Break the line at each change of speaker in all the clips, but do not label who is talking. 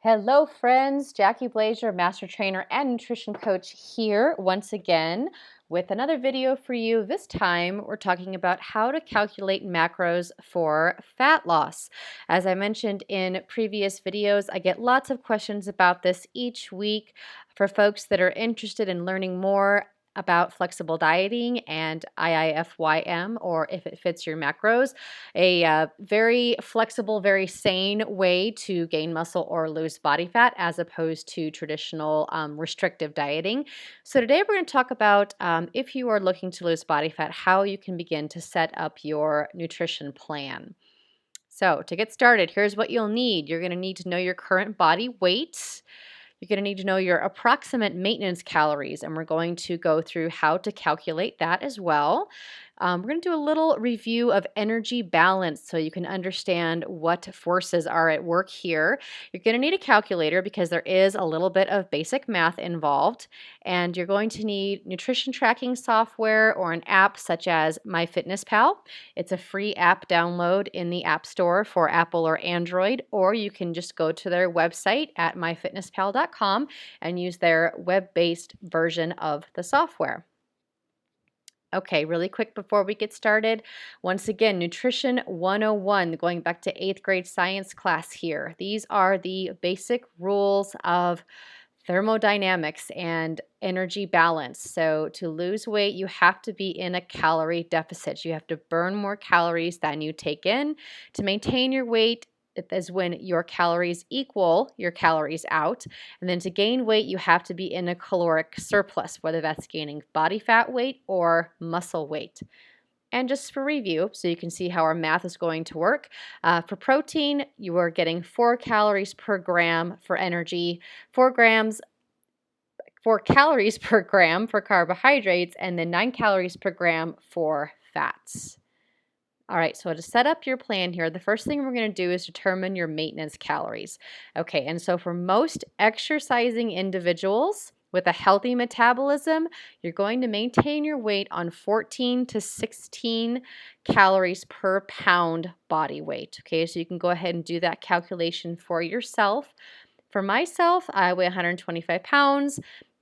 Hello, friends. Jackie Blazer, Master Trainer and Nutrition Coach here once again with another video for you. This time, we're talking about how to calculate macros for fat loss. As I mentioned in previous videos, I get lots of questions about this each week for folks that are interested in learning more about flexible dieting and IIFYM, or if it fits your macros, a very flexible, very sane way to gain muscle or lose body fat as opposed to traditional restrictive dieting. So today we're going to talk about if you are looking to lose body fat, how you can begin to set up your nutrition plan. So to get started, here's what you'll need. You're going to need to know your current body weight. You're going to need to know your approximate maintenance calories, and we're going to go through how to calculate that as well. We're going to do a little review of energy balance so you can understand what forces are at work here. You're going to need a calculator because there is a little bit of basic math involved, and you're going to need nutrition tracking software or an app such as MyFitnessPal. It's a free app download in the App Store for Apple or Android, or you can just go to their website at myfitnesspal.com and use their web-based version of the software. Okay, really quick before we get started, once again, Nutrition 101, going back to 8th grade science class here. These are the basic rules of thermodynamics and energy balance. So to lose weight, you have to be in a calorie deficit. You have to burn more calories than you take in. To maintain your weight, it is when your calories equal your calories out. And then to gain weight, you have to be in a caloric surplus, whether that's gaining body fat weight or muscle weight. And just for review, so you can see how our math is going to work, for protein, you are getting 4 calories per gram for energy, 4 calories per gram for carbohydrates, and then 9 calories per gram for fats. All right, so to set up your plan here, the first thing we're going to do is determine your maintenance calories. Okay, and so for most exercising individuals with a healthy metabolism, you're going to maintain your weight on 14 to 16 calories per pound body weight. Okay, so you can go ahead and do that calculation for yourself. For myself, I weigh 125 pounds.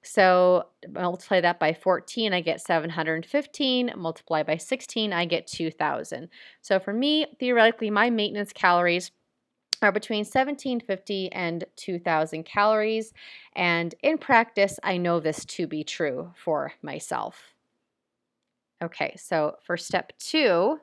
So multiply that by 14, I get 715. Multiply by 16, I get 2,000. So for me, theoretically, my maintenance calories are between 1,750 and 2,000 calories. And in practice, I know this to be true for myself. Okay, so for step 2,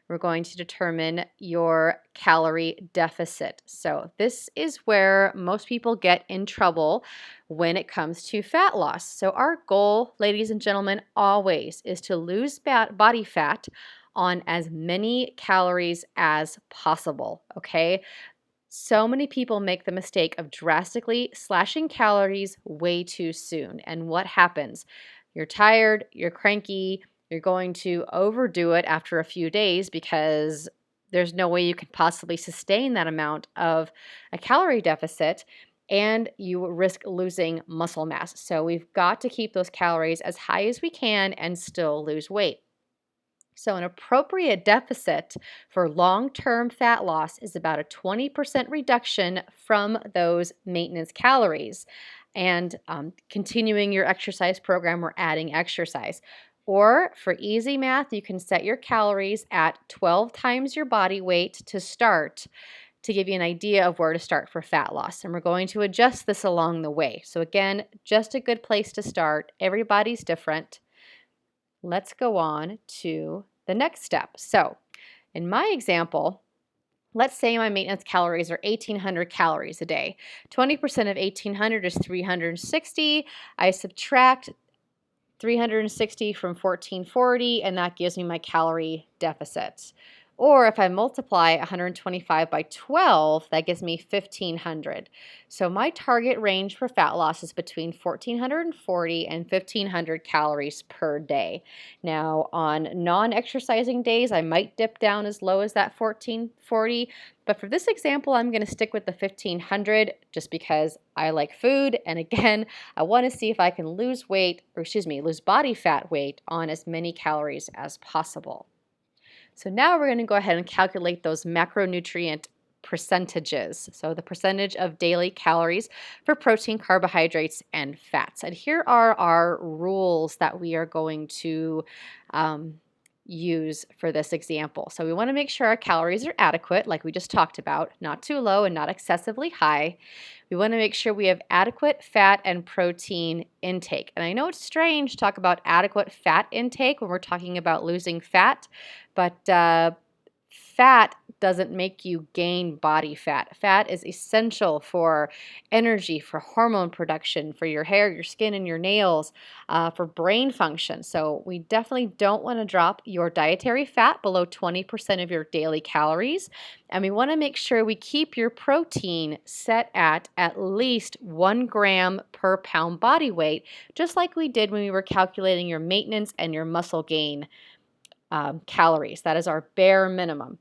we're going to determine your calorie deficit. So this is where most people get in trouble when it comes to fat loss. So our goal, ladies and gentlemen, always is to lose body fat on as many calories as possible, okay? So many people make the mistake of drastically slashing calories way too soon. And what happens? You're tired, you're cranky, you're going to overdo it after a few days because there's no way you can possibly sustain that amount of a calorie deficit, and you risk losing muscle mass. So we've got to keep those calories as high as we can and still lose weight. So an appropriate deficit for long-term fat loss is about a 20% reduction from those maintenance calories, and continuing your exercise program or adding exercise. Or for easy math, you can set your calories at 12 times your body weight to start, to give you an idea of where to start for fat loss. And we're going to adjust this along the way. So again, just a good place to start. Everybody's different. Let's go on to the next step. So in my example, let's say my maintenance calories are 1,800 calories a day. 20% of 1,800 is 360. I subtract 360 from 1440, and that gives me my calorie deficit. Or if I multiply 125 by 12, that gives me 1,500. So my target range for fat loss is between 1,440 and 1,500 calories per day. Now, on non-exercising days, I might dip down as low as that 1,440, but for this example, I'm going to stick with the 1,500 just because I like food, and again, I want to see if I can lose weight, or lose body fat weight on as many calories as possible. So now we're going to go ahead and calculate those macronutrient percentages. So the percentage of daily calories for protein, carbohydrates, and fats. And here are our rules that we are going to use for this example. So we want to make sure our calories are adequate, like we just talked about, not too low and not excessively high. We want to make sure we have adequate fat and protein intake. And I know it's strange to talk about adequate fat intake when we're talking about losing fat, but fat doesn't make you gain body fat. Fat is essential for energy, for hormone production, for your hair, your skin, and your nails, for brain function. So we definitely don't want to drop your dietary fat below 20% of your daily calories. And we want to make sure we keep your protein set at least 1 gram per pound body weight, just like we did when we were calculating your maintenance and your muscle gain calories. That is our bare minimum.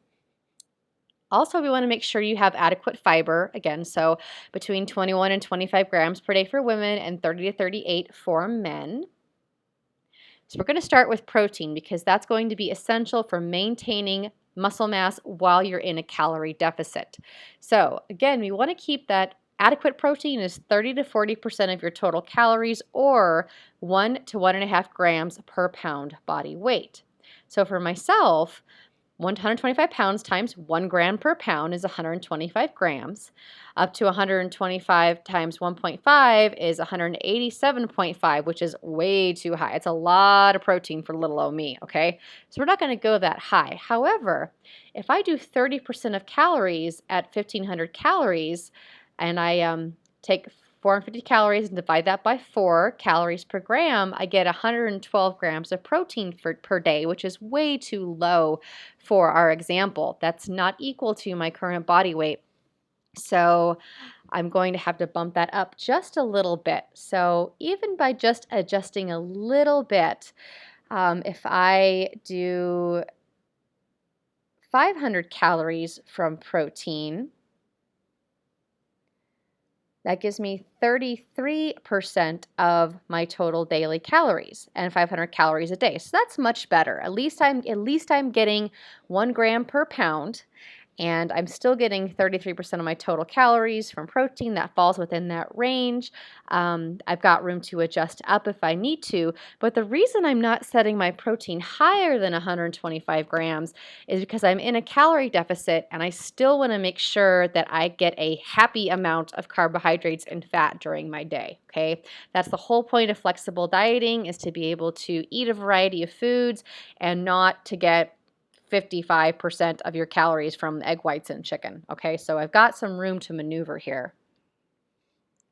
Also, we want to make sure you have adequate fiber, again, so between 21 and 25 grams per day for women and 30 to 38 for men. So we're going to start with protein because that's going to be essential for maintaining muscle mass while you're in a calorie deficit. So again, we want to keep that adequate protein is 30 to 40% of your total calories or 1 to 1.5 grams per pound body weight. So for myself, 125 pounds times 1 gram per pound is 125 grams. Up to 125 times 1.5 is 187.5, which is way too high. It's a lot of protein for little old me, okay? So we're not going to go that high. However, if I do 30% of calories at 1,500 calories, and I take 450 calories and divide that by 4 calories per gram, I get 112 grams of protein per day, which is way too low for our example. That's not equal to my current body weight. So I'm going to have to bump that up just a little bit. So even by just adjusting a little bit, if I do 500 calories from protein, that gives me 33% of my total daily calories and 500 calories a day. So that's much better. At least I'm getting 1 gram per pound, and I'm still getting 33% of my total calories from protein. That falls within that range. I've got room to adjust up if I need to, but the reason I'm not setting my protein higher than 125 grams is because I'm in a calorie deficit and I still want to make sure that I get a happy amount of carbohydrates and fat during my day, okay? That's the whole point of flexible dieting, is to be able to eat a variety of foods and not to get 55% of your calories from egg whites and chicken. Okay, so I've got some room to maneuver here.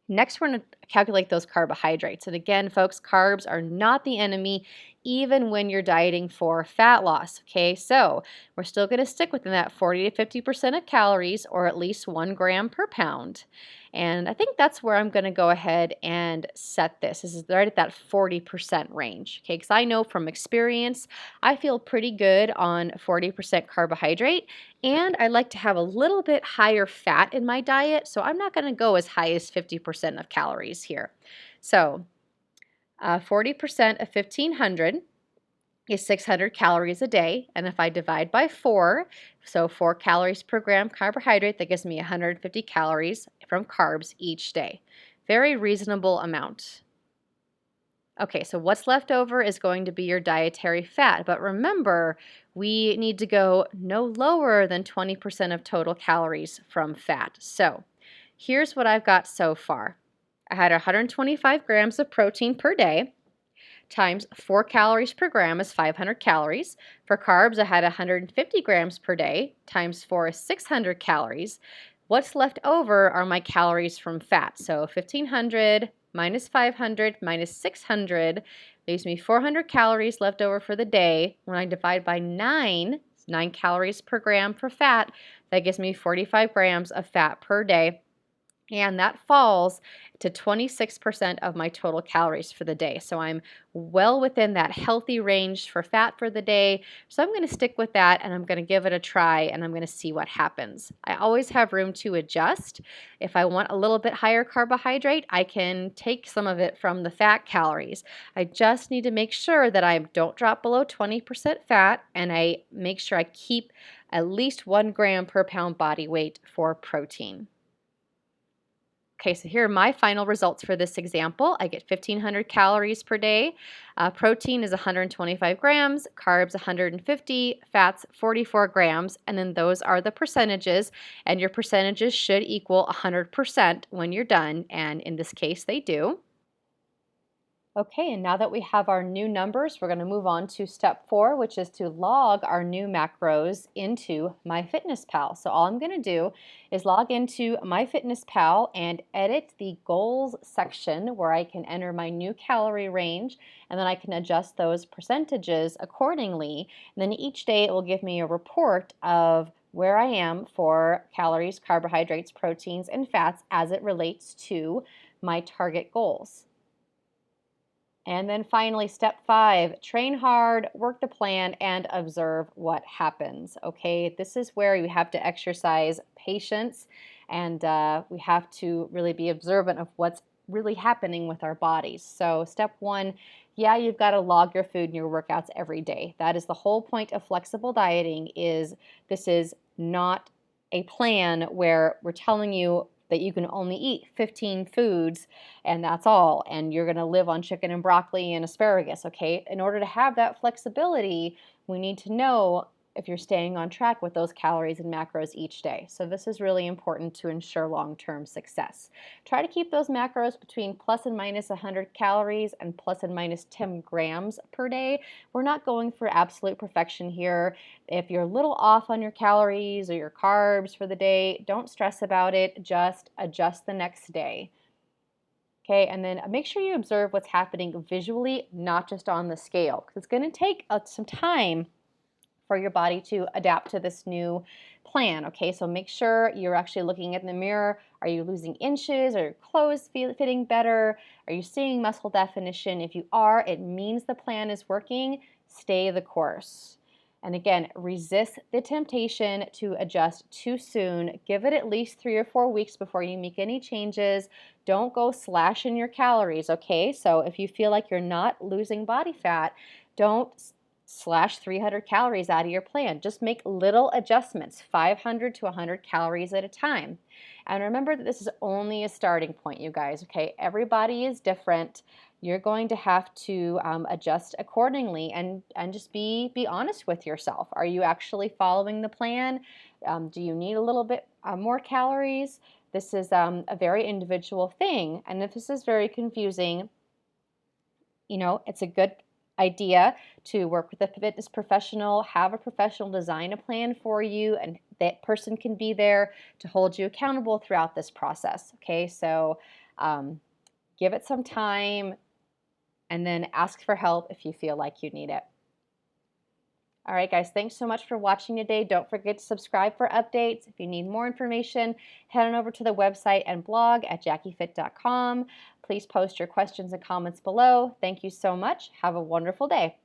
Next, we're going to calculate those carbohydrates. And again, folks, carbs are not the enemy, even when you're dieting for fat loss. Okay, so we're still going to stick within that 40 to 50% of calories, or at least 1 gram per pound. And I think that's where I'm going to go ahead and set this. This is right at that 40% range. Okay, because I know from experience, I feel pretty good on 40% carbohydrate, and I like to have a little bit higher fat in my diet, so I'm not going to go as high as 50% of calories here. So 40% of 1,500 is 600 calories a day, and if I divide by 4, so 4 calories per gram carbohydrate, that gives me 150 calories from carbs each day. Very reasonable amount. Okay, so what's left over is going to be your dietary fat, but remember, we need to go no lower than 20% of total calories from fat. So here's what I've got so far. I had 125 grams of protein per day, times 4 calories per gram is 500 calories. For carbs, I had 150 grams per day, times 4 is 600 calories. What's left over are my calories from fat. So 1,500 minus 500 minus 600 leaves me 400 calories left over for the day. When I divide by 9 calories per gram for fat, that gives me 45 grams of fat per day. And that falls to 26% of my total calories for the day. So I'm well within that healthy range for fat for the day. So I'm going to stick with that and I'm going to give it a try and I'm going to see what happens. I always have room to adjust. If I want a little bit higher carbohydrate, I can take some of it from the fat calories. I just need to make sure that I don't drop below 20% fat and I make sure I keep at least 1 gram per pound body weight for protein. Okay, so here are my final results for this example. I get 1,500 calories per day. Protein is 125 grams, carbs 150, fats 44 grams, and then those are the percentages, and your percentages should equal 100% when you're done, and in this case, they do. Okay, and now that we have our new numbers, we're going to move on to step 4, which is to log our new macros into MyFitnessPal. So all I'm going to do is log into MyFitnessPal and edit the goals section where I can enter my new calorie range, and then I can adjust those percentages accordingly. And then each day it will give me a report of where I am for calories, carbohydrates, proteins, and fats as it relates to my target goals. And then finally, step 5, train hard, work the plan, and observe what happens. Okay, this is where you have to exercise patience and we have to really be observant of what's really happening with our bodies. So step 1, yeah, you've got to log your food and your workouts every day. That is the whole point of flexible dieting. This is not a plan where we're telling you that you can only eat 15 foods and that's all, and you're going to live on chicken and broccoli and asparagus, okay? In order to have that flexibility, we need to know if you're staying on track with those calories and macros each day. So this is really important to ensure long-term success. Try to keep those macros between plus and minus 100 calories and plus and minus 10 grams per day. We're not going for absolute perfection here. If you're a little off on your calories or your carbs for the day, don't stress about it. Just adjust the next day. Okay, and then make sure you observe what's happening visually, not just on the scale, because it's going to take some time for your body to adapt to this new plan. Okay, so make sure you're actually looking in the mirror. Are you losing inches? Are your clothes fitting better? Are you seeing muscle definition? If you are, it means the plan is working. Stay the course. And again, resist the temptation to adjust too soon. Give it at least 3 or 4 weeks before you make any changes. Don't go slashing your calories, okay? So if you feel like you're not losing body fat, don't slash 300 calories out of your plan. Just make little adjustments, 500 to 100 calories at a time. And remember that this is only a starting point, you guys, okay? Everybody is different. You're going to have to adjust accordingly and just be honest with yourself. Are you actually following the plan? Do you need a little bit more calories? This is a very individual thing. And if this is very confusing, you know, it's a good idea to work with a fitness professional, have a professional design a plan for you, and that person can be there to hold you accountable throughout this process. Okay, so give it some time and then ask for help if you feel like you need it. All right, guys, thanks so much for watching today. Don't forget to subscribe for updates. If you need more information, head on over to the website and blog at jackiefit.com. Please post your questions and comments below. Thank you so much. Have a wonderful day.